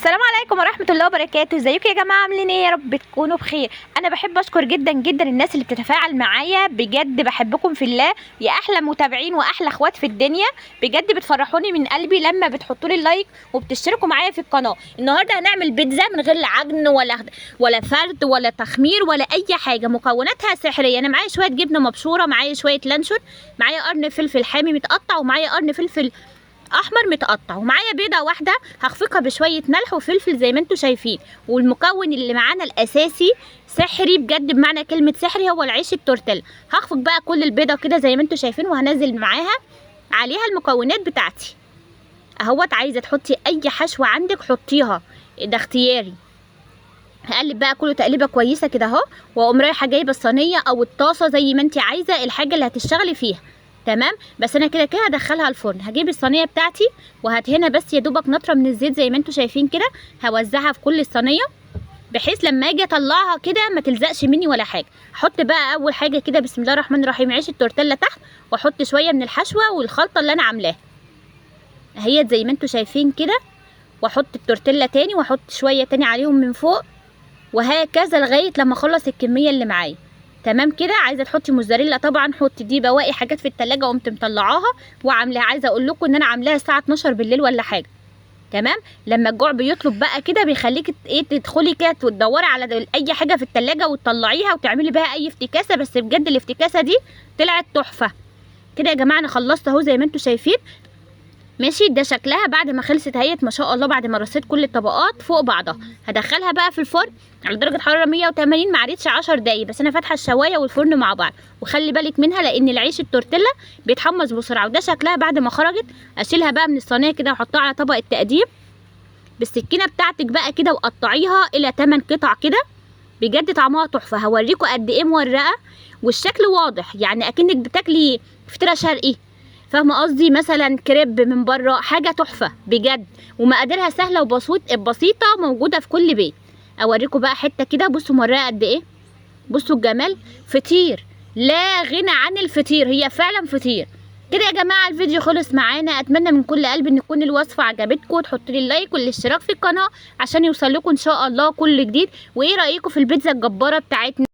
السلام عليكم ورحمة الله وبركاته. ازيكم يا جماعة؟ عاملين ايه؟ يا رب تكونوا بخير. انا بحب اشكر جدا جدا الناس اللي بتتفاعل معايا، بجد بحبكم في الله، يا احلى متابعين واحلى اخوات في الدنيا. بجد بتفرحوني من قلبي لما بتحطوا لي لايك وبتشتركوا معايا في القناة. النهارده هنعمل بيتزا من غير لا عجن ولا فرد ولا تخمير ولا اي حاجة، مكوناتها سحرية. انا معايا شوية جبنة مبشورة، معايا شوية لانشون، معايا قرن فلفل حامي متقطع، ومعايا قرن فلفل احمر متقطع، ومعايا بيضه واحده هخفقها بشويه ملح وفلفل زي ما انتم شايفين. والمكون اللي معانا الاساسي سحري بجد، بمعنى كلمه سحري، هو العيش التورتيلا. هخفق بقى كل البيضه كده زي ما انتم شايفين، وهنزل معاها عليها المكونات بتاعتي اهوت. عايزه تحطي اي حشوه عندك حطيها، ده اختياري. هقلب بقى كله تقليبه كويسه كده اهو، واقوم رايحه جايبه الصينيه او الطاسه زي ما انت عايزه، الحاجه اللي هتشتغلي فيها. تمام. بس انا كده كده هدخلها الفرن. هجيب الصينيه بتاعتي وهدهنها بس يا دوبك نطره من الزيت زي ما انتم شايفين كده. هوزعها في كل الصينيه بحيث لما اجي اطلعها كده ما تلزقش مني ولا حاجه. احط بقى اول حاجه كده بسم الله الرحمن الرحيم عيش التورتيلا تحت، واحط شويه من الحشوه والخلطه اللي انا عاملاها اهيت زي ما انتم شايفين كده، واحط التورتيلا تاني واحط شويه تاني عليهم من فوق، وهكذا لغايه لما اخلص الكميه اللي معايا. تمام كده. عايزه تحطي موزاريلا طبعا حطي، دي بواقي حاجات في التلاجة قمت مطلعاها وعاملاها. عايزه اقول لكم ان انا عاملاها الساعه 12 بالليل ولا حاجه. تمام. لما الجوع بيطلب بقى كده بيخليكي ايه، تدخلي كده وتدوري على اي حاجه في التلاجة وتطلعيها وتعملي بيها اي افتكاسه. بس بجد الافتكاسه دي طلعت تحفه. كده يا جماعه انا خلصت اهو زي ما انتم شايفين. ماشي، ده شكلها بعد ما خلصت اهيت ما شاء الله، بعد ما رصيت كل الطبقات فوق بعضها. هدخلها بقى في الفرن على درجه حراره 180، ما عادتش 10 دقايق بس، انا فاتحه الشوايه والفرن مع بعض. وخلي بالك منها لان العيش التورتيلا بيتحمص بسرعه. وده شكلها بعد ما خرجت. اشيلها بقى من الصينيه كده واحطها على طبق التقديم بالسكينه بتاعتك بقى كده، وقطعيها الى 8 قطع كده. بجد طعمها تحفه. هوريكم قد ايه مورقه، والشكل واضح يعني اكنك بتاكلي فطيره شرقي، فاهمه قصدي؟ مثلا كريب من بره، حاجه تحفه بجد. ومقاديرها سهله وبسيطه، موجوده في كل بيت. اوريكم بقى حته كده، بصوا مرقه قد ايه، بصوا الجمال. فطير لا غنى عن الفطير، هي فعلا فطير. كده يا جماعه الفيديو خلص معانا. اتمنى من كل قلبي ان تكون الوصفه عجبتكم، وتحطوا لي اللايك والاشتراك في القناه عشان يوصل لكم ان شاء الله كل جديد. وايه رايكم في البيتزا الجباره بتاعتنا؟